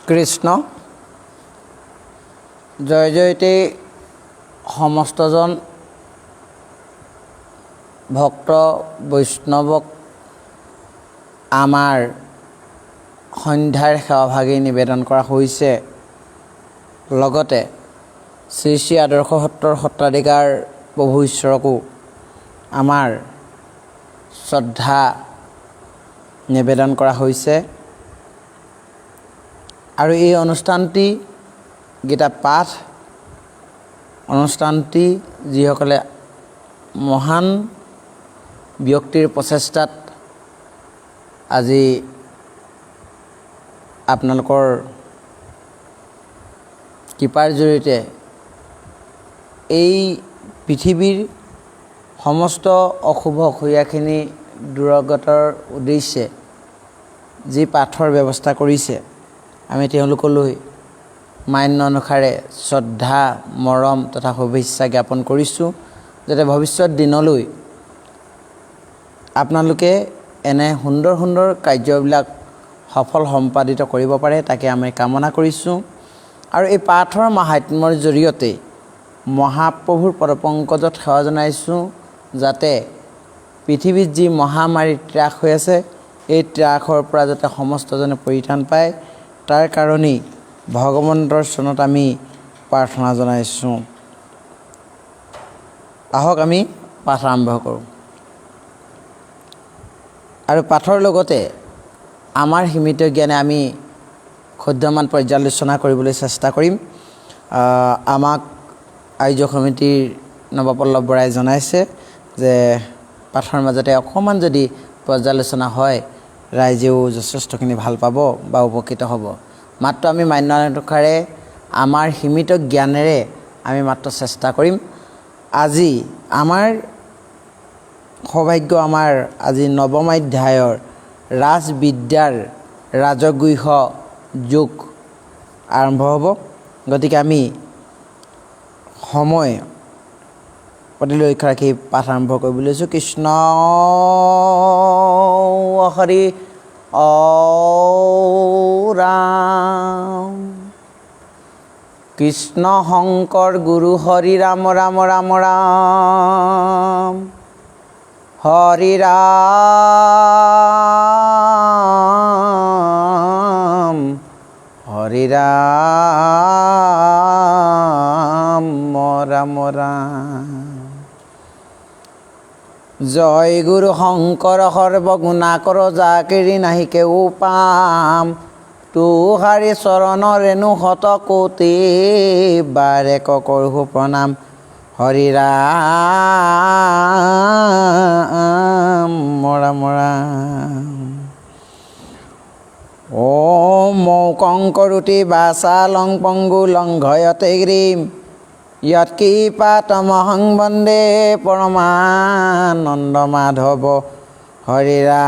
কৃষ্ণ জয় জয়তে সমস্তজন ভক্ত বৈষ্ণৱক আমাৰ সন্ধ্যাৰ সেৱাভাগী নিবেদন কৰা হৈছে। লগতে শ্ৰী শ্ৰী আদৰ্শ সত্ৰৰ সত্ৰাধিকাৰ প্ৰভু ঈশ্বৰকো আমাৰ শ্ৰদ্ধা নিবেদন কৰা হৈছে। আৰু এই অনুষ্ঠানটি গীতা পাঠ অনুষ্ঠানটি যিসকলে মহান ব্যক্তিৰ প্ৰচেষ্টাত আজি আপোনালোকৰ কৃপাৰ জৰিয়তে এই পৃথিৱীৰ সমস্ত অশুভ অসূয়াখিনি দূৰগতৰ উদ্দেশ্যে যি পাঠৰ ব্যৱস্থা কৰিছে, আমি তেওঁলোকলৈ মান্য অনুসাৰে শ্ৰদ্ধা মৰম তথা শুভেচ্ছা জ্ঞাপন কৰিছোঁ, যাতে ভৱিষ্যত দিনলৈ আপোনালোকে এনে সুন্দৰ সুন্দৰ কাৰ্যবিলাক সফল সম্পাদিত কৰিব পাৰে, তাকে আমি কামনা কৰিছোঁ। আৰু এই পাঠৰ মাহাত্ম্যৰ জৰিয়তে মহাপ্ৰভুৰ পদপংকজত সেৱা জনাইছোঁ, যাতে পৃথিৱীত যি মহামাৰী ত্ৰাস হৈ আছে, এই ত্ৰাসৰ পৰা যাতে সমস্তজনে পৰিত্ৰাণ পায়, তাৰ কাৰণেই ভগৱন্তৰ চৰণত আমি প্ৰাৰ্থনা জনাইছোঁ। আহক আমি পাঠ আৰম্ভ কৰোঁ। আৰু পাঠৰ লগতে আমাৰ সীমিত জ্ঞানে আমি ক্ষুদ্ৰমান পৰ্যালোচনা কৰিবলৈ চেষ্টা কৰিম। আমাক আয়োজক সমিতিৰ নৱপল্লৱ বৰাই জনাইছে যে পাঠৰ মাজতে অকণমান যদি পৰ্যালোচনা হয়, ৰাইজেও যথেষ্টখিনি ভাল পাব বা উপকৃত হ'ব। মাত্ৰ আমি মান্য অনুসাৰে আমাৰ সীমিত জ্ঞানেৰে আমি মাত্ৰ চেষ্টা কৰিম। আজি আমাৰ সৌভাগ্য, আমাৰ আজি নৱম অধ্যায়ৰ ৰাজবিদ্যাৰ ৰাজগুহ্য যুগ আৰম্ভ হ'ব। গতিকে আমি সময় প্ৰতি লক্ষ্য ৰাখি পাঠ আৰম্ভ কৰিবলৈ লৈছোঁ। কৃষ্ণ হৰি ৰাম কৃষ্ণ শংকৰ গুৰু হৰি ৰাম ৰাম ৰাম ৰাম হৰি ৰাম হৰি ৰাম ৰাম ৰাম। জয় গুৰু শংকৰ সৰ্বগুণাকৰ জাকেৰি নাহিকে উপাম, তোহাৰি চৰণ ৰেণু শত কোটি বাৰে কৰোঁ প্ৰণাম। হৰি ৰাম ৰাম ৰাম। ॐ মৌকং কৰোতি বাচা লং পংগু লংঘয়তে গ্ৰীম, यत्कृपातमहं वन्दे परमानन्द माधव। हरि राम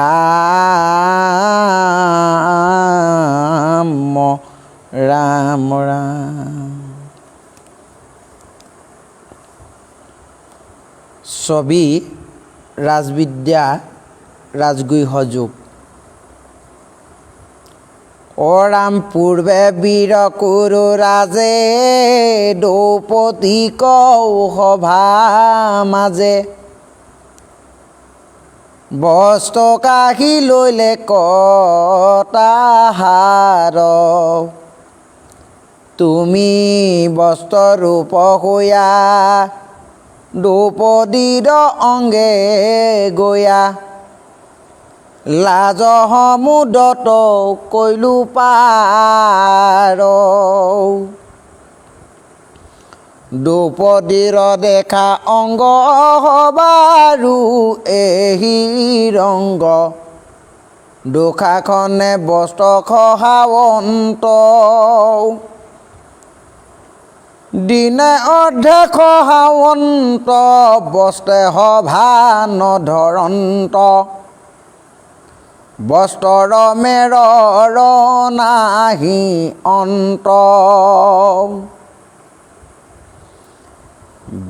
राम राम। ছবি ৰাজবিদ্যা ৰাজগুহ্য যুগ। অৰাম পূৰ্বে বীৰ কুৰু ৰাজে, দ্ৰৌপদী কৌ সভা মাজে। বস্ত্ৰ কাঢ়ি লৈলে কটাহাৰ, তুমি বস্ত্ৰ ৰূপ হৈয়া, দ্ৰৌপদীৰ অংগে গয়া। লাজ সমুদ্ৰত কৈলো পাৰ, দ্ৰৌপদীৰ দেখা অংগ বাৰু এহি ৰংগ। দুখাখনে বস্ত্ৰ খহাৱন্ত, দিনে অৰ্ধে খহাৱন্ত, বস্ত্ৰে সভা নধৰন্ত। বস্ত্ৰৰ মেৰৰ নাহি অন্ত,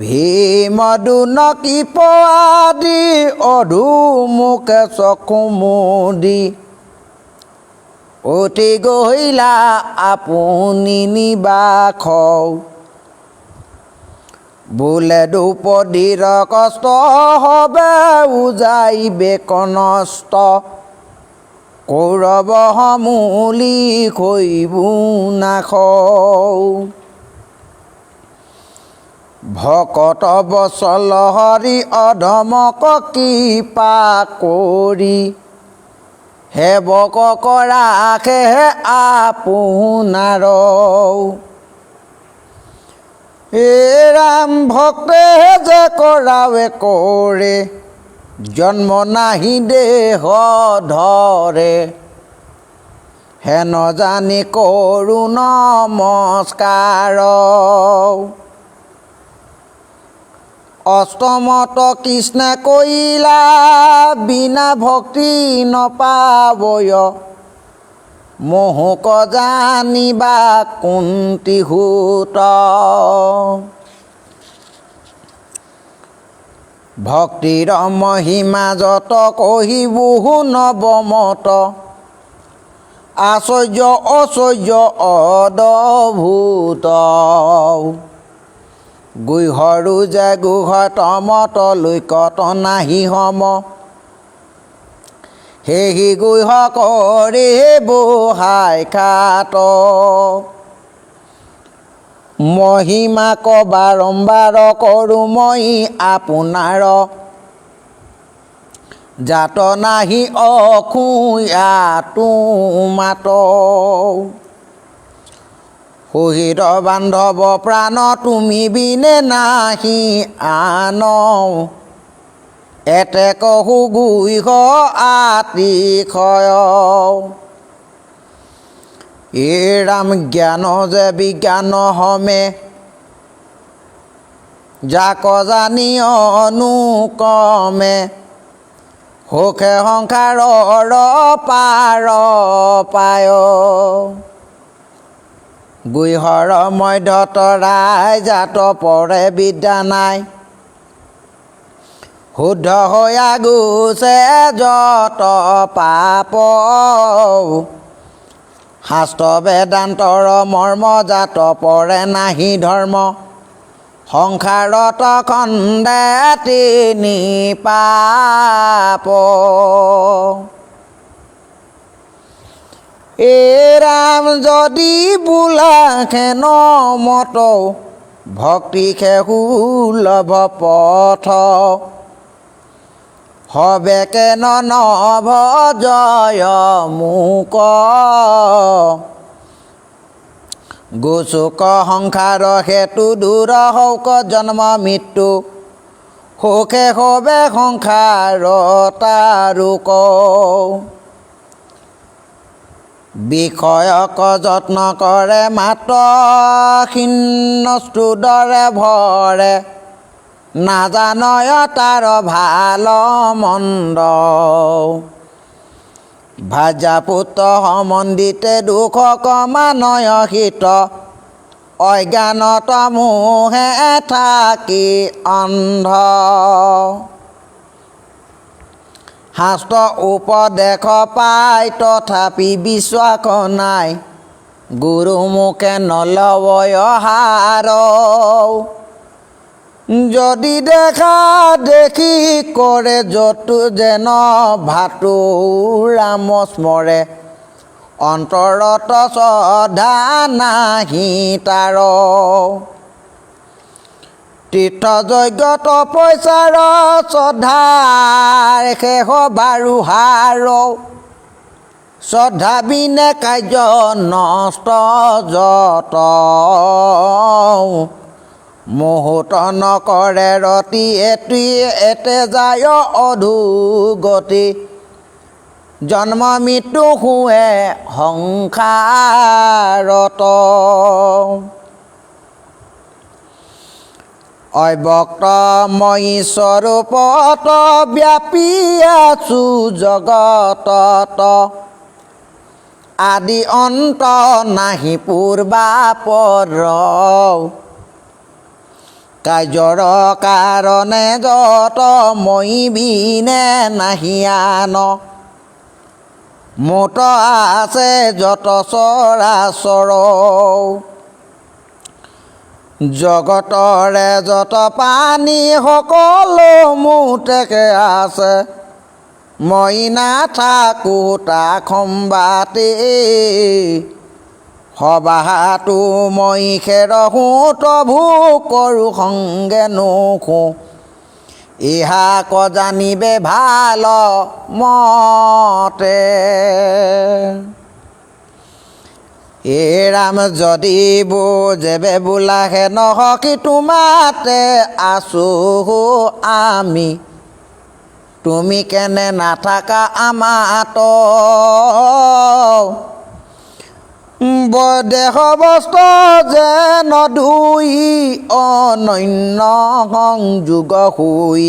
ভীম দুন কৃপ আদি অধুমুখে চকু মুদি। অতি গহিলা আপুনি নিবাস বোলে দ্ৰৌপদীৰ কষ্ট হবে উজাইবে কনষ্ট কৌৰৱ সমূলি খৈবু নাশ ভকত বচল হৰি অধমক কৃপা কৰি সেৱকক ৰাখে আপোনাৰ এ ৰাম ভক্তে যে কৰাৱে কৰে জন্ম নাহি দেহ ধৰে হেন জানি কৰো নমস্কাৰ অষ্টমত কৃষ্ণ কৈলা বিনা ভক্তি নপাবয় মোহক জানিবা কুন্তি সূত ভক্তিৰ মহিমা যত কহিবু নৱমত আশ্চৰ্য ঐশ্বৰ্য অদ্ভুত গুহৰো যে গুহ তমত লৈকত নাহি সম সেহি গুহ কৰি বুহাই খাত মহিমাক বাৰম্বাৰ কৰোঁ মই আপোনাৰ জাত নাহি অসূয়াতো মাত সহিত বান্ধৱ প্ৰাণ তুমি বিনে নাহি আন এতেক সুগুহ আতিশয় এ ৰাম জ্ঞান যে বিজ্ঞান হমে যাক জানি অনুকমে সুখে সংসাৰৰ পাৰ পায় গুহৰ মধ্যত ৰাইজাত পৰে বিদ্যা নাই শুদ্ধ হৈ গুছে যত পাপ শাস্ত্ৰ বেদান্তৰ মৰ্ম জাত পৰে নাহি ধৰ্ম সংসাৰত খণ্ডে তিনি পাপ এ ৰাম যদি বোলাখে নমত ভক্তিখে সুলভ পথ হবেকে নভ জয় মুক গোচুক সংসাৰ হেতু দূৰ হওক জন্ম মৃত্যু সুখে হবে সংসাৰ তাৰুক বিষয়ক যত্ন কৰে মাত্ৰ ক্ষীণস্তু দৰে ভৰে নাজানয় তাৰ ভাল মন্দ ভাজা পুত্ৰ সম্বন্ধিতে দুখ কমানয় হিত অজ্ঞানত মোহে থাকি অন্ধ শাস্ত্ৰ উপদেশ পাই তথাপি বিশ্বাস নাই গুৰু মুখে নলবয় হাৰ যদি দেখা দেখি কৰে যতু যেন ভাতু ৰাম স্মৰে অন্তৰত শ্ৰদ্ধা নাহি তাৰ তীৰ্থ যজ্ঞ তপস্যাৰ শ্ৰদ্ধাৰ শেষ বাৰু হাৰ শ্ৰদ্ধা বিনে কাৰ্য নষ্ট যত মুহূৰ্ত নকৰে ৰতি এতে যায় অধোগতি জন্ম মৃত্যু শুৱে সংসাৰত অব্যক্ত মই স্বৰূপত ব্যাপী আছো জগতত আদি অন্ত নাহি পূৰ্বাপৰ কাৰ্যৰ কাৰণে যত মই বিনে নাহি আন মুঠ আছে যত চৰাচৰ জগতৰে যত পানী সকলো মুঠেকে আছে মই নাথাকো তাক সম্বাতি সবাহাটো মই খেৰহো তভু কৰোঁ সংগে নোখো ইহাক জানিবে ভাল মতে এ ৰাম যদি বুজেবে বোলাহে নহকি তোমাতে আছো আমি তুমি কেনে নাথাকা আমাত দেহ বস্ত্ৰ যেন ধুই অনন্য সংযোগ হৈ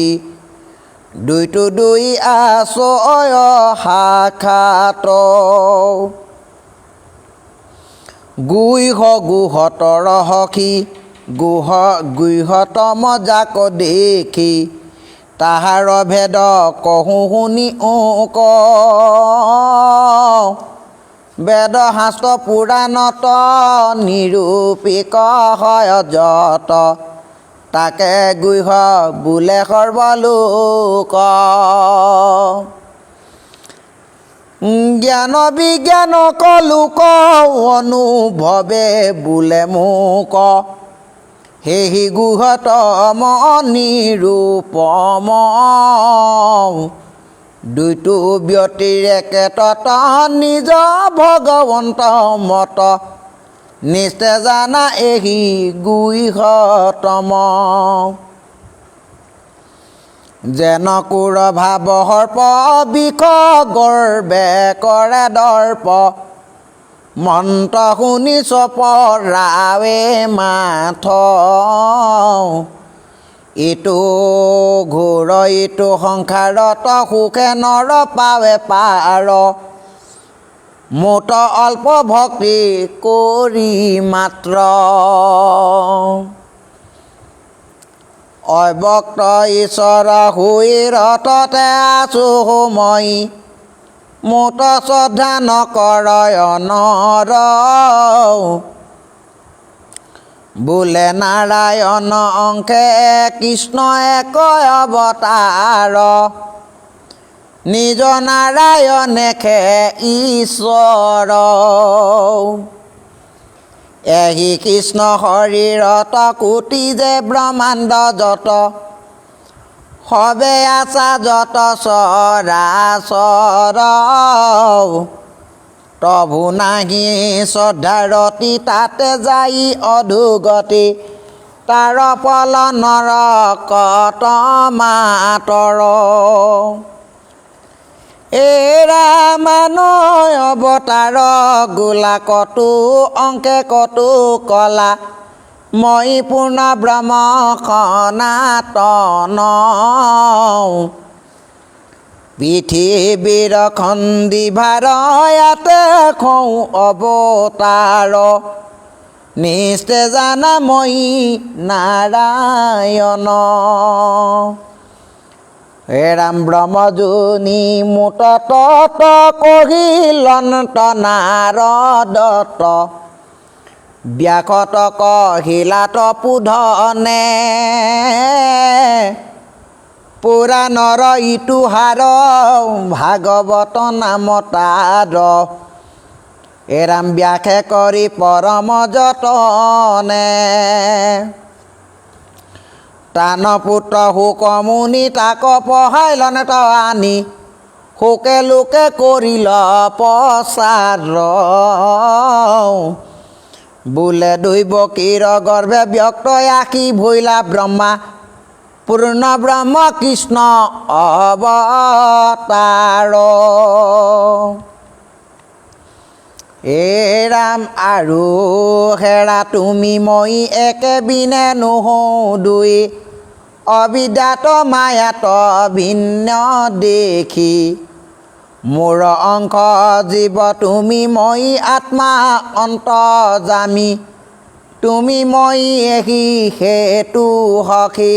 দুইটো দুই আছয় সাক্ষাত গুহ গুহতৰ সখী গুহতম যাক দেখি তাহাৰ ভেদ কহোঁ শুনি ক বেদ শাস্ত্ৰ পুৰাণত নিৰূপিক হয় যত তাকে গুহ বোলে সৰ্বলোক জ্ঞান বিজ্ঞান কলোক অনুভৱে বোলে মোক সেহি গুহতম নিৰূপম দুইটো ব্যতিৰ একেতত নিজ ভগৱন্ত মত নিশ্চয় জানা এহি গুহতম যেন কুৰ ভাৱ সৰ্প বিষ গৰ্বে কৰে দৰ্প মন্ত্ৰ শুনি চপৰাৱে মাথ ইটো ঘোৰ ইটো সংসাৰত সুখে নৰ পাৱে পাৰ মুঠ অল্প ভক্তি কৰি মাত্ৰ অব্যক্ত ঈশ্বৰ হৈ ৰততে আছো মই মুঠ শ্ৰদ্ধা নকৰয় নৰ বোলে নাৰায়ণ অংশে কৃষ্ণ একয় অৱতাৰ নিজ নাৰায়ণে খে ঈশ্বৰ এহি কৃষ্ণ শৰীৰত কোটি যে ব্ৰহ্মাণ্ড যত সবে আছা যত চৰাচৰ তভু নাহি শ্ৰদ্ধাৰতি তাতে যাই অধোগতি তাৰ ফল নৰকত মাতৰ এৰা মানয় অৱতাৰ গোলাকতো অংকে কতো কলা মই পূৰ্ণ ব্ৰহ্ম সনাতন পৃথিৱীৰ খন্দিভাৰ ইয়াতে খওঁ অৱতাৰ নিশ্চয় জানা মই নাৰায়ণ হে ৰাম ব্ৰহ্মজনী মুঠ তত কহিলন্ত নাৰদত ব্যাসত কহিলাত পুধনে পুৰাণৰ ইটো হাৰ ভাগৱত নাম তাৰ এৰাম ব্যাসে কৰি পৰম যতনে তান পুত্ৰ শোক মুনি তাক পঢ়াইলনে ত আনি শোকে লোকে কৰিল পচাৰ বোলে দৈৱকীৰ গৰ্ভে ব্যক্ত আশী ভৈলা ব্ৰহ্মা পূৰ্ণ ব্ৰহ্ম কৃষ্ণ অৱতাৰ হে ৰাম আৰু হেৰা তুমি মই একে বিনে নহওঁ দুই অবিদ্যাত মায়াত ভিন্ন দেখি মোৰ অংশ জীৱ তুমি মই আত্মা অন্তৰ্যামী তুমি মই এহি সেইটো সখী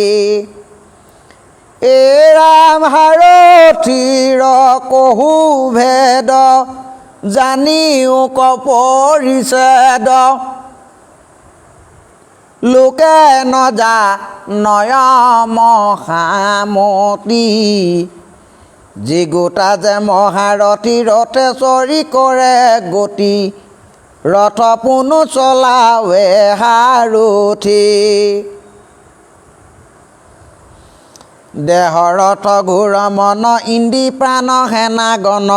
ৰাম সাৰথিৰ কহু ভেদ জানিও কপৰিছেদ লোকে নজা নয়ম সামতি যিগোটা যে মহাৰথী ৰথে চৰি কৰে গতি ৰথ পুনু চলাৱে সাৰথি দেহ ৰথ ঘোৰ মন ইন্দ্ৰী প্ৰাণ সেনাগণ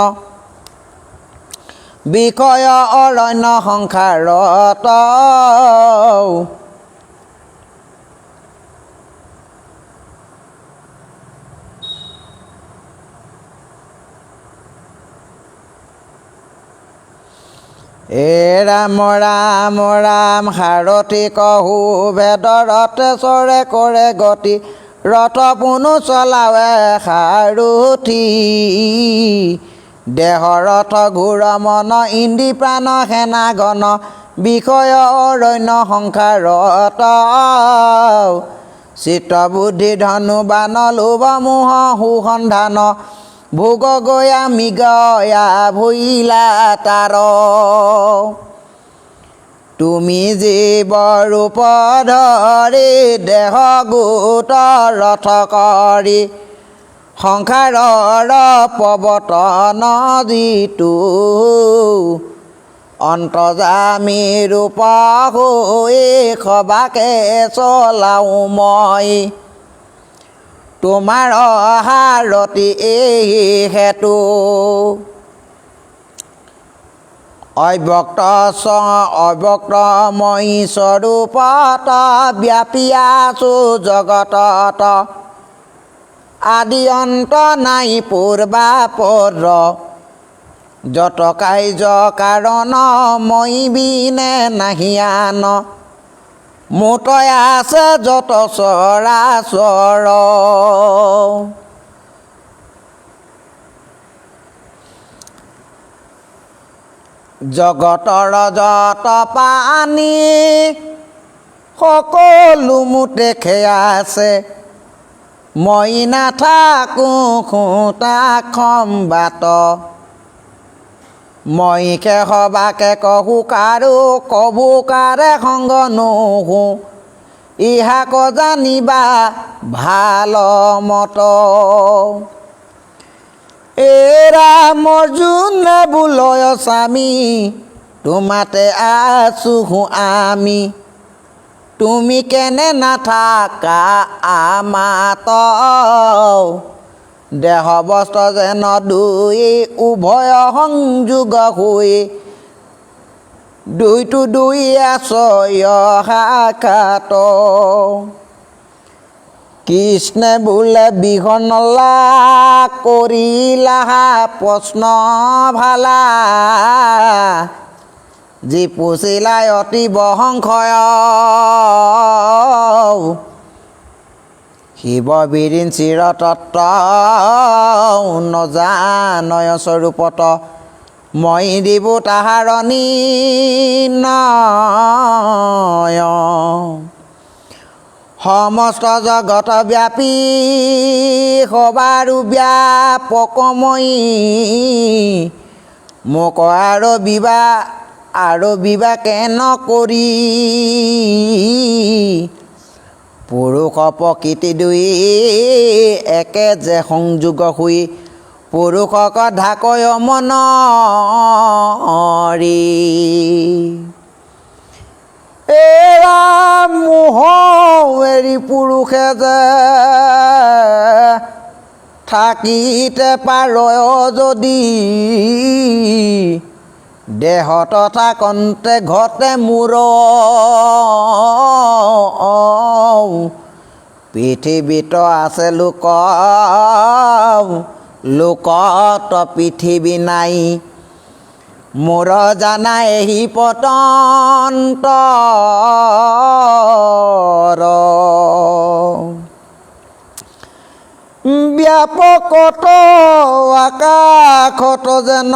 বিষয় অৰণ্য সংসাৰত ৰাম ৰাম ৰাম সাৰথি কহু ভেদ ৰথে চৰে কৰে গতি ৰথ পুনু চলাৱে সাৰথি দেহ ৰথ ঘোৰ মন ইন্দ্ৰী প্ৰাণ সেনাগণ বিষয় অৰণ্য সংসাৰত চিত্ত বুদ্ধি ধনু বান লোভ মোহ সুসন্ধান ভোগ গয়া মৃগয়া ভুইলা তাৰ তুমি জীৱ ৰূপ ধৰি দেহ গোট ৰথ কৰি সংসাৰৰ প্ৰৱৰ্তন যিটো অন্তৰ্যামী ৰূপ হৈ সবাকে চলাওঁ মই তোমাৰ সাৰথি এই হেতু অব্যক্ত অব্যক্ত মই স্বৰূপত ব্যাপী আছো জগতত আদি অন্ত নাই পূৰ্বাপৰ যত কাৰ্য কাৰণ মই বিনে নাহিয়ান মোতই আছে যত চৰাচৰ জগতৰ যত পানী সকলো মোতে খেয়া আছে মই নাথাকোঁ খুঁটা খম্বাত মই সবাকে কহু কাৰো কবু কাৰে সংগ নোহো ইহাক জানিবা ভাল মত ৰাম অৰ্জুন বোলয় স্বামী তোমাতে আছো আমি তুমি কেনে নাথাকা আমাত দেহ বস্ত্ৰ যেন দুই উভয় সংযোগ হৈ দুইটো দুই আছয় সাক্ষাত কৃষ্ণে বোলে বিঘনলা কৰিলা প্ৰশ্ন ভালা যি পুচিলাই অতীব সংশয় শিৱ বিৰিণ চিৰতত্ব নজানয় স্বৰূপত মই দিবো তাহাৰ নিৰ্ণয় সমস্ত জগত ব্যাপী সবাৰো ব্যাপকময়ী মোক আৰু বিবাকে নকৰি পুৰুষ প্ৰকৃতি দুই একে যে সংযোগ হৈ পুৰুষক ঢাকয় মনৰি ৰাম মোহ এৰি পুৰুষে যে থাকিতে পাৰ যদি দেহ তথা কন্তে ঘতে মূৰ পৃথিৱীত আছে লোকত পৃথিৱী নাই মোৰ জানা এহি পতন্তৰ ব্যাপকত আকাশত যেন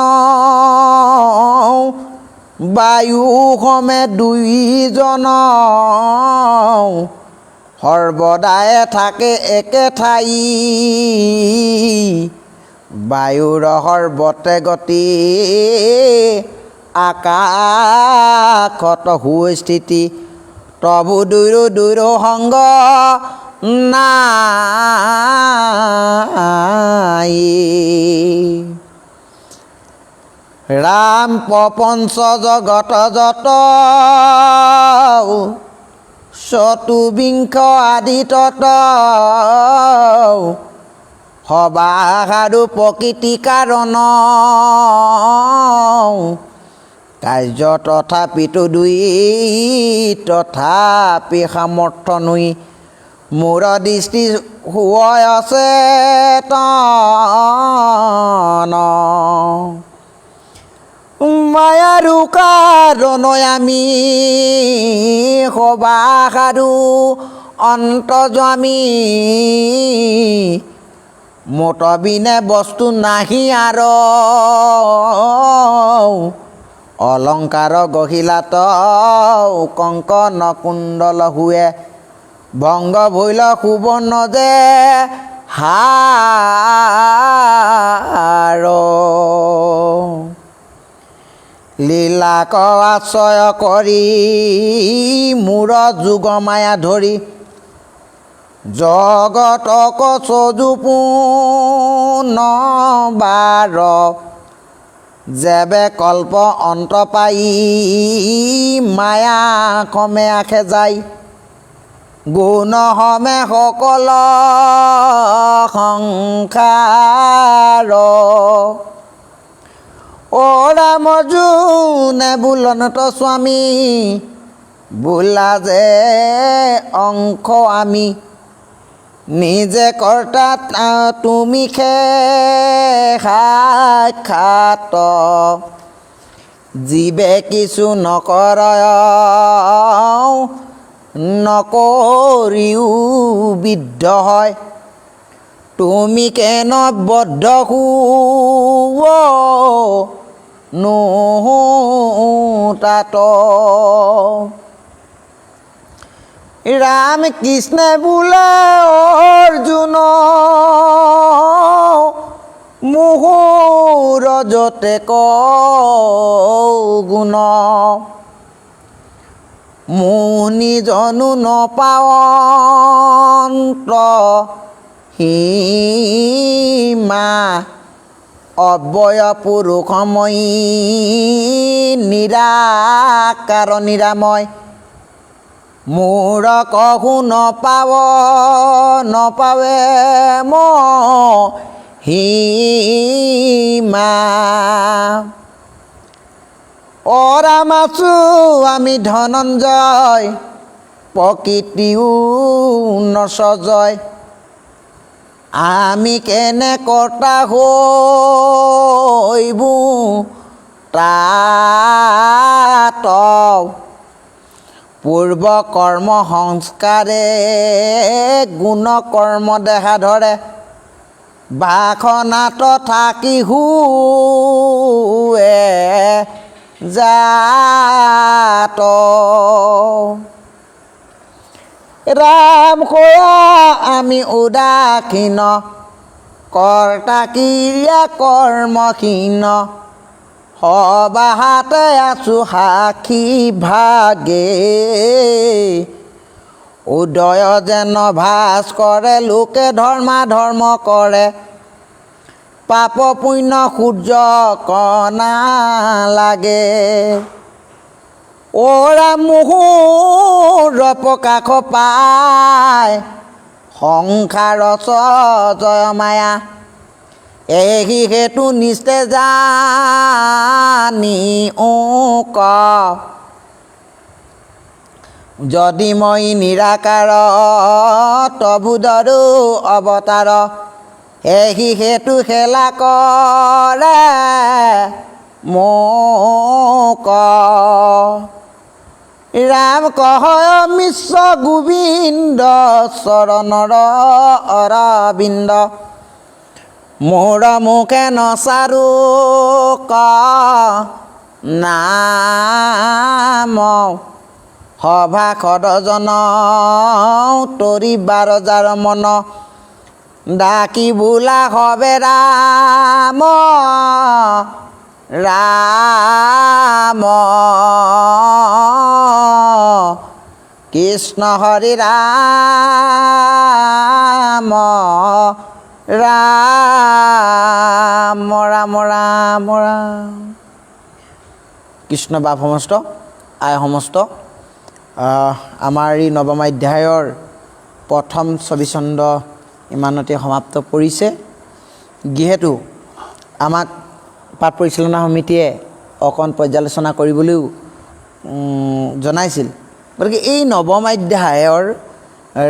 বায়ু সমেত দুইজন সৰ্বদাই থাকে একে ঠাই বায়ুৰ সৰ্বতে গতি আকাশত সুস্থিতি তবু দুইৰো সংগ নাই ৰাম প্ৰপঞ্চ জগত যত চতুবিংশ আদি তত সবাসাৰো প্ৰকৃতি কাৰণ কাৰ্য তথাপিতো দুই তথাপি সামৰ্থ নুই মোৰ দৃষ্টি হৈ আছে তন মায়াৰো কাৰণৈ আমি সবাসাৰো অন্তৰ্যামী মোত বিনে বস্তু নাহি আৰ অলংকাৰ গহিলাত কংকন কুণ্ডল হুৱে ভংগ ভৈল সুবৰ্ণ যে হাৰ লীলাক আশ্ৰয় কৰি মূৰ যোগ মায়া ধৰি জগতক চজুপূৰ্ণ বাৰ যেবে কল্প অন্ত পাই মায়া কমে আখে যায় গুণ হমে সকল সংসাৰ অ ৰাম যোনে বোলনত স্বামী বোলা যে অংশ আমি নিজে কৰ্তা তুমি সাক্ষাৎ জীৱে কিছু নকৰ নকৰিও বিদ্ধ হয় তুমি কেন বদ্ধ তাত ৰাম কৃষ্ণে বোলে অৰ্জুন মোহৰ যতে গুণ মুনি জনো নপাৱন্ত সীমা অব্যয় পুৰুষময়ী নিৰাকাৰ নিৰাময় মোৰ কহু নপাৱে মহিমা অ ৰাম আছো আমি ধনঞ্জয় প্ৰকৃতিও নসজয় আমি কেনে কৰ্তা হৈবো তাত পূৰ্ব কৰ্ম সংস্কাৰে গুণ কৰ্ম দেখা ধৰে বাসনাত থাকি হুৱে জাত ৰাম কয়া আমি উদাসীন কৰ্তা ক্ৰিয়া কৰ্মহীন সবাহাতে আছো সাক্ষী ভাগে উদয় যেন ভাস কৰে লোকে ধৰ্ম কৰে পাপ পুণ্য সূৰ্য কণা লাগে ওৰা মুহুৰ প্ৰকাশ পায় সংসাৰ জয় মায়া এই হেতু নিস্তে জানি ক যদি মই নিৰাকাৰ তবুদৰো অৱতাৰ এই হেতু খেলা কৰে মোক ৰাম কহয় মিশ্ৰ গোবিন্দ চৰণৰ অৰবিন্দ মোৰ মুখে নচাৰো ক নাম সভাসদ জন তৰি 12,000 মন ডাকি বোলা হবে ৰাম ৰাম কৃষ্ণ হৰি ৰাম ৰাম ৰাম ৰাম ৰাম। কৃষ্ণ বাপ সমস্ত আই সমস্ত আমাৰ এই নৱম অধ্যায়ৰ প্ৰথম 24 চন্দ ইমানতে সমাপ্ত পৰিছে। যিহেতু আমাক পাঠ পৰিচালনা সমিতিয়ে অকণ পৰ্যালোচনা কৰিবলৈও জনাইছিল, গতিকে এই নৱম অধ্যায়ৰ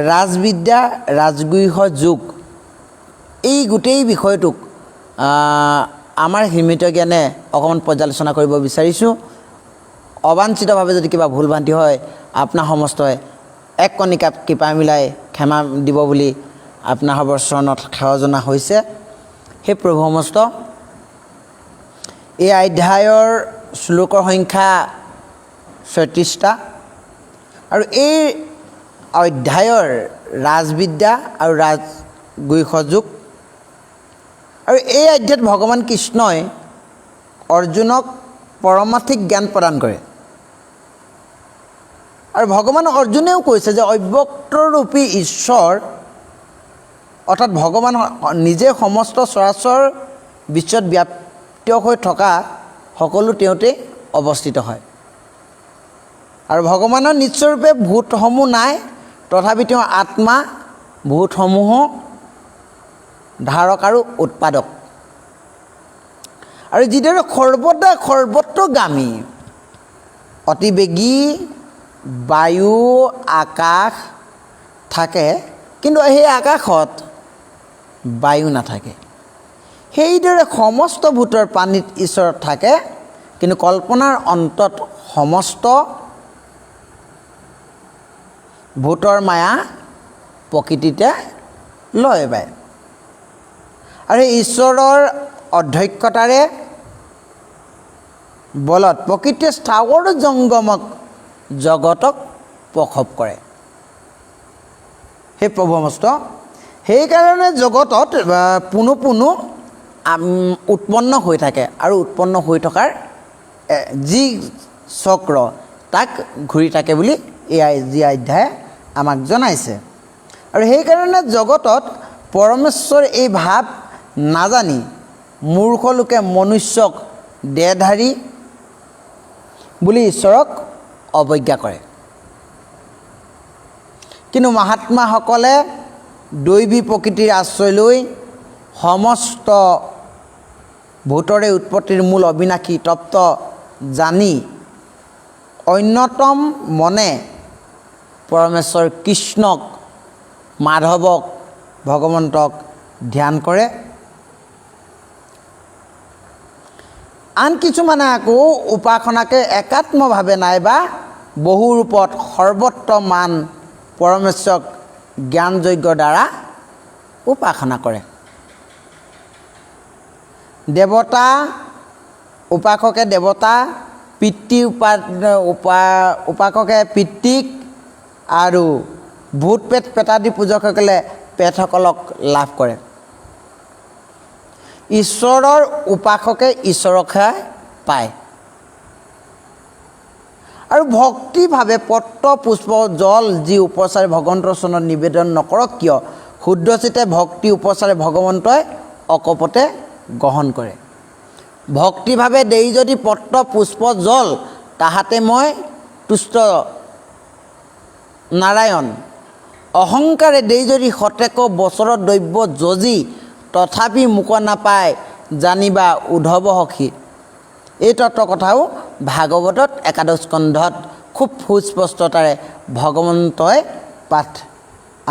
ৰাজবিদ্যা ৰাজগুহ্য যোগ এই গোটেই বিষয়টোক আমাৰ সীমিত জ্ঞানে অকণমান পৰ্যালোচনা কৰিব বিচাৰিছোঁ। অবাঞ্ছিতভাৱে যদি কিবা ভুল ভ্ৰান্তি হয় আপোনাৰ সমস্তই এক কণিকা কৃপা মিলাই ক্ষমা দিব বুলি আপোনাৰ সৰ্বচৰণত সেৱা জনা হৈছে। সেই প্ৰভু সমস্ত এই অধ্যায়ৰ শ্লোকৰ সংখ্যা 36টা আৰু এই অধ্যায়ৰ ৰাজবিদ্যা আৰু ৰাজগুহ্য যোগ আৰু এই অধ্যায়ত ভগৱান কৃষ্ণই অৰ্জুনক পৰমাৰ্থিক জ্ঞান প্ৰদান কৰে আৰু ভগৱান অৰ্জুনেও কৈছে যে অব্যক্তৰূপী ঈশ্বৰ অৰ্থাৎ ভগৱান নিজে সমস্ত চৰাচৰ বিশ্বত ব্যাপ্ত হৈ থকা সকলো তেওঁতে অৱস্থিত হয় আৰু ভগৱানৰ নিশ্চয়ৰূপে ভূতসমূহ নাই, তথাপি তেওঁ আত্মা ভূতসমূহ ধাৰক আৰু উৎপাদক। আৰু যিদৰে সৰ্বত্ৰগামী অতিবেগী বায়ু আকাশ থাকে, কিন্তু সেই আকাশত বায়ু নাথাকে, সেইদৰে সমস্ত ভূতৰ পানীত ঈশ্বৰ থাকে, কিন্তু কল্পনাৰ অন্তত সমস্ত ভূতৰ মায়া প্ৰকৃতিতে লয় পায় আৰু ঈশ্বৰৰ অধ্যক্ষতাৰে বলত প্ৰকৃতিয়ে স্থাৱৰ জংগমক জগতক প্ৰসৱ কৰে। সেই প্ৰভু সমস্ত সেইকাৰণে জগতত পুনঃ উৎপন্ন হৈ থাকে আৰু উৎপন্ন হৈ থকাৰ যি চক্ৰ তাক ঘূৰি থাকে বুলি যি অধ্যায়ে আমাক জনাইছে। আৰু সেইকাৰণে জগতত পৰমেশ্বৰ এই ভাৱ নাজানি মূৰ্খ লোকে মনুষ্যক দেহধাৰী বুলি ঈশ্বৰক অৱজ্ঞা কৰে, কিন্তু মহাত্মাসকলে দৈৱী প্ৰকৃতিৰ আশ্ৰয় লৈ সমস্ত ভূতৰে উৎপত্তিৰ মূল অবিনাশী তত্ত্ব জানি অন্যতম মনে পৰমেশ্বৰ কৃষ্ণক মাধৱক ভগৱন্তক ধ্যান কৰে। আন কিছুমানে আকৌ উপাসনাকে একাত্মভাৱে নাইবা বহু ৰূপত সৰ্বত্ৰ মান পৰমেশ্বৰক জ্ঞানযজ্ঞৰ দ্বাৰা উপাসনা কৰে। দেৱতা উপাসকে দেৱতা, পিতৃ উপাসকে পিতৃক আৰু ভূত পেট পেটাদি পূজকসকলে পেটসকলক লাভ কৰে। ঈশ্বৰৰ উপাসকে ঈশ্বৰকহে পায় আৰু ভক্তিভাৱে পত্ৰ পুষ্প জল যি উপচাৰে ভগৱন্তৰ চৰণত নিবেদন নকৰক কিয়, শুদ্ধচিতে ভক্তি উপচাৰে ভগৱন্তই অকপতে গ্ৰহণ কৰে। ভক্তিভাৱে দেই যদি পত্ৰ পুষ্প জল, তাহাতে মই তুষ্ট নাৰায়ণ। অহংকাৰে দেই যদি শতেক বছৰত দ্ৰব্য যজি, তথাপি মোক নাপায় জানিবা উদ্ধৱ সখী। এই তত্ত্ব কথাও ভাগৱতত 11 স্কন্ধত খুব সুস্পষ্টতাৰে ভগৱন্তই পাঠ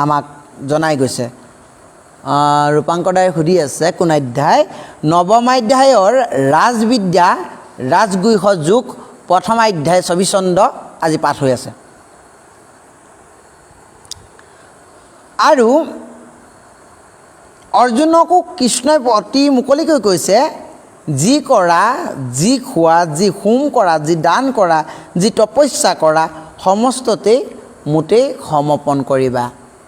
আমাক জনাই গৈছে। ৰূপাংকৰদাই সুধি আছে কোন অধ্যায়? নৱম অধ্যায়ৰ ৰাজবিদ্যা ৰাজগুহ্য যোগ প্ৰথম অধ্যায় 24 চন্দ আজি পাঠ হৈ আছে। আৰু অৰ্জুনকো কৃষ্ণই অতি মুকলিকৈ কৈছে, যি কৰা, যি খোৱা, যি হোম কৰা, যি দান কৰা, যি তপস্যা কৰা, সমস্ততেই মোতেই সমৰ্পণ কৰিবা।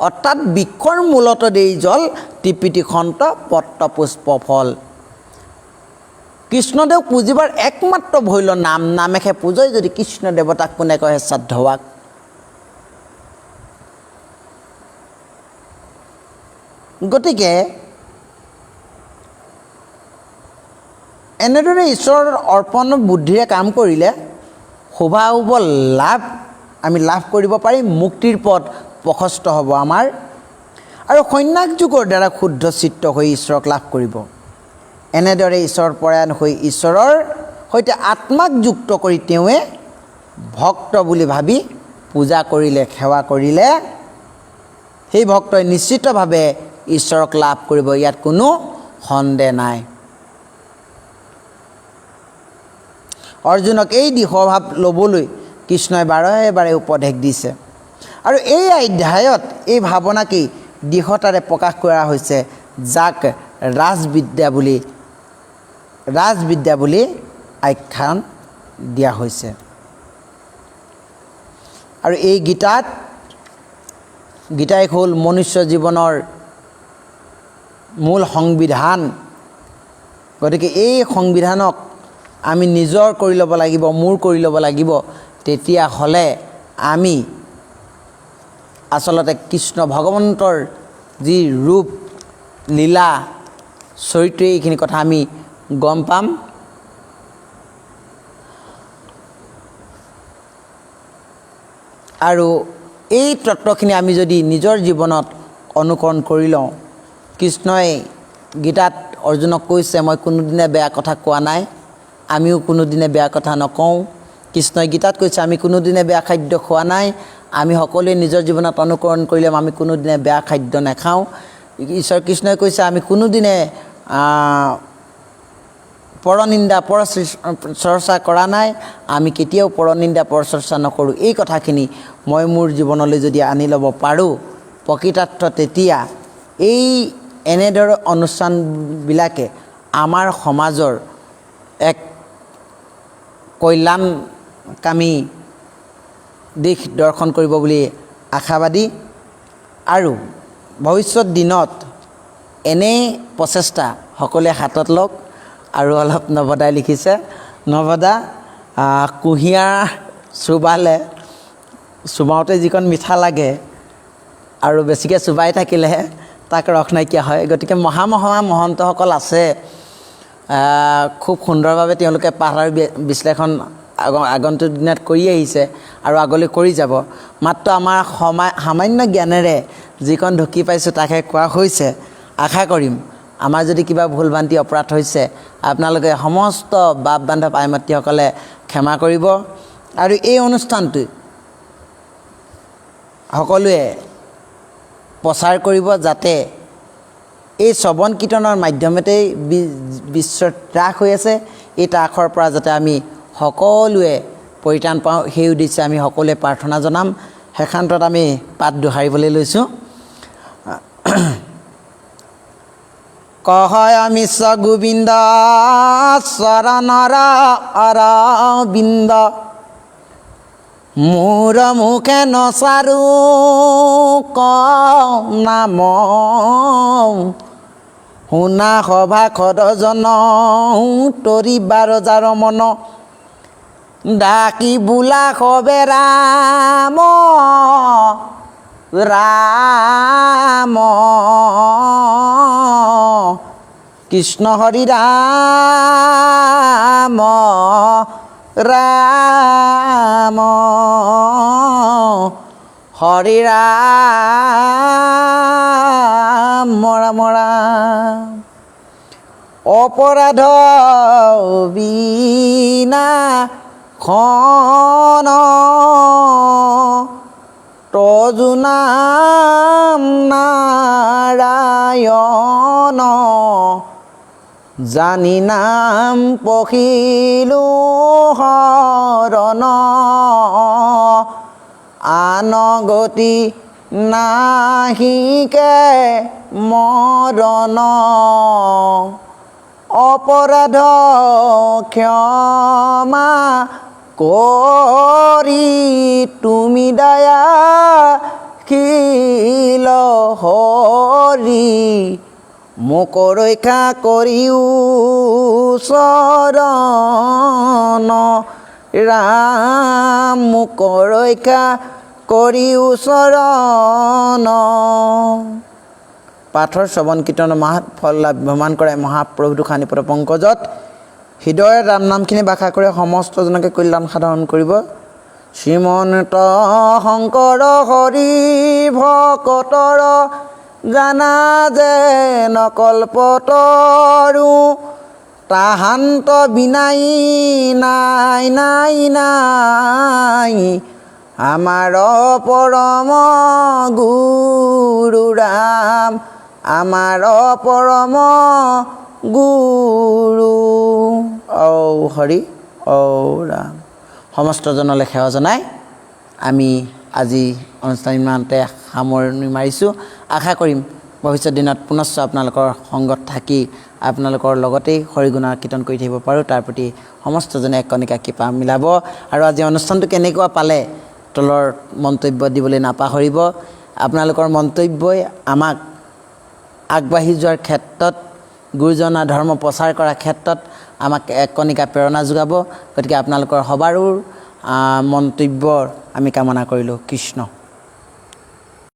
অৰ্থাৎ বৃক্ষৰ মূলত দেই জল ত্ৰিপিটি খন্ত পত্ৰ পুষ্প ফল। কৃষ্ণদেৱ পুজিবাৰ একমাত্ৰ ভৈল নাম নামেহে পূজয় যদি কৃষ্ণ দেৱতাক কোনে কয় শ্ৰাদ্ধৱাক। গতিকে এনেদৰে ঈশ্বৰৰ অৰ্পণ বুদ্ধিৰে কাম কৰিলে শুভাশুভ লাভ আমি লাভ কৰিব পাৰিম, মুক্তিৰ পথ প্ৰশস্ত হ'ব আমাৰ, আৰু সন্ন্যাস যোগৰ দ্বাৰা শুদ্ধ চিত্ত হৈ ঈশ্বৰক লাভ কৰিব। এনেদৰে ঈশ্বৰ পৰায়ণ হৈ ঈশ্বৰৰ সৈতে আত্মাক যুক্ত কৰি তেওঁৱে ভক্ত বুলি ভাবি পূজা কৰিলে, সেৱা কৰিলে, সেই ভক্তই নিশ্চিতভাৱে ঈশ্বৰক লাভ কৰিব, ইয়াত কোনো সন্দেহ নাই। অৰ্জুনক এই দিশভাৱ ল'বলৈ কৃষ্ণই বাৰে বাৰে উপদেশ দিছে, আৰু এই অধ্যায়ত এই ভাৱনাকেই দিশতাৰে প্ৰকাশ কৰা হৈছে, যাক ৰাজবিদ্যা বুলি আখ্যান দিয়া হৈছে। আৰু এই গীতাই হ'ল মনুষ্য জীৱনৰ মূল সংবিধান। গতিকে এই সংবিধানক আমি নিজৰ কৰি ল'ব লাগিব, মোৰ কৰি ল'ব লাগিব, তেতিয়াহ'লে আমি আচলতে কৃষ্ণ ভগৱন্তৰ যি ৰূপ লীলা চৰিত্ৰ এইখিনি কথা আমি গম পাম। আৰু এই তত্ত্বখিনি আমি যদি নিজৰ জীৱনত অনুকৰণ কৰি লওঁ, কৃষ্ণই গীতাত অৰ্জুনক কৈছে, মই কোনোদিনে বেয়া কথা কোৱা নাই, আমিও কোনোদিনে বেয়া কথা নকওঁ। কৃষ্ণই গীতাত কৈছে, আমি কোনোদিনে বেয়া খাদ্য খোৱা নাই, আমি সকলোৱে নিজৰ জীৱনত অনুকৰণ কৰিলে আমি কোনোদিনে বেয়া খাদ্য নাখাওঁ। ঈশ্বৰ কৃষ্ণই কৈছে, আমি কোনোদিনে পৰনিন্দা পৰচৰ্চা কৰা নাই, আমি কেতিয়াও পৰনিন্দা পৰচৰ্চা নকৰোঁ। এই কথাখিনি মই মোৰ জীৱনলৈ যদি আনি ল'ব পাৰোঁ, প্ৰকৃতাৰ্থ তেতিয়া এই এনেদৰে অনুষ্ঠানবিলাকে আমাৰ সমাজৰ এক কল্যাণকামী দিশ দৰ্শন কৰিব বুলি আশাবাদী। আৰু ভৱিষ্যত দিনত এনে প্ৰচেষ্টা সকলোৱে হাতত লওক। আৰু অলপ নৱদাই লিখিছে, নৱদা কুঁহিয়াৰ চুবাওঁতে যিকণ মিঠা লাগে আৰু বেছিকৈ চুবাই থাকিলেহে তাক ৰস নাইকিয়া হয়। গতিকে মহন্তসকল আছে, খুব সুন্দৰভাৱে তেওঁলোকে পাঠ আৰু বিশ্লেষণ আগন্তুক দিনত কৰি আহিছে আৰু আগলৈ কৰি যাব। মাত্ৰ আমাৰ সামান্য জ্ঞানেৰে যিকণ ঢুকি পাইছোঁ তাকহে কোৱা হৈছে। আশা কৰিম আমাৰ যদি কিবা ভুল ভ্ৰান্তি অপৰাধ হৈছে আপোনালোকে সমস্ত বাপ বান্ধৱ আই মাতৃসকলে ক্ষমা কৰিব। আৰু এই অনুষ্ঠানটো সকলোৱে প্ৰচাৰ কৰিব, যাতে এই শ্ৰৱণ কীৰ্তনৰ মাধ্যমতেই বিশ্বৰ ত্ৰাস হৈ আছে, এই ত্ৰাসৰ পৰা যাতে আমি সকলোৱে পৰিত্ৰাণ পাওঁ, সেই উদ্দেশ্যে আমি সকলোৱে প্ৰাৰ্থনা জনাম। শেষান্তত আমি পাঠ দোহাৰিবলৈ লৈছোঁ। কহয় মিশ্ৰ গোবিন্দ চৰণৰ অৰবিন্দ, মোৰ মুখে নচাৰো ক নাম, শুনা সভা সদজন তৰিবাৰ যাৰ মন, ডাকি বোলা সবে ৰাম ৰাম, কৃষ্ণ হৰি ৰাম ৰাম, হৰি ৰাম ৰাম ৰাম। অপৰাধ বিনাশন তজু নাম নাৰায়ণ, জানি নাম পখিলো শৰণ, আন গতি নাহিকে মৰণ, অপৰাধ ক্ষমা কৰি তুমি তুমি দয়াশীল হৰি মোক ৰক্ষা কৰিও চৰণ ৰাম মোক ৰক্ষা কৰিও চৰণ পাঠৰ শ্ৰৱণ কীৰ্তন মহাত ফল লাভৱান কৰে মহাপ্ৰভু দুখানিপদ পংকজত হৃদয়ৰ ৰাম নামখিনি বাসা কৰি সমস্তজনকে কল্যাণ সাধন কৰিব শ্ৰীমন্ত শংকৰ হৰি ভকতৰ জানা যে নকল্পতৰু তাহান্ত বিনাই নাই নাই নাই আমাৰ পৰম গুৰু ৰাম আমাৰ পৰম গুৰু ঔ হৰি ঔ ৰাম সমস্তজনলৈ সেৱা জনাই আমি আজি অনুষ্ঠান ইমানতে সামৰণি মাৰিছোঁ আশা কৰিম ভৱিষ্যত দিনত পুনশ্চ আপোনালোকৰ সংগত থাকি আপোনালোকৰ লগতেই হৰিগুণৰ কীৰ্তন কৰি থাকিব পাৰোঁ তাৰ প্ৰতি সমস্তজনে এক কণিকা কৃপা মিলাব আৰু আজি অনুষ্ঠানটো কেনেকুৱা পালে তলৰ মন্তব্য দিবলৈ নাপাহৰিব আপোনালোকৰ মন্তব্যই আমাক আগবাঢ়ি যোৱাৰ ক্ষেত্ৰত গুৰুজনা ধৰ্ম প্ৰচাৰ কৰাৰ ক্ষেত্ৰত আমাক এক কণিকা প্ৰেৰণা যোগাব গতিকে আপোনালোকৰ সবাৰো মন্তব্যৰ আমি কামনা কৰিলোঁ কৃষ্ণ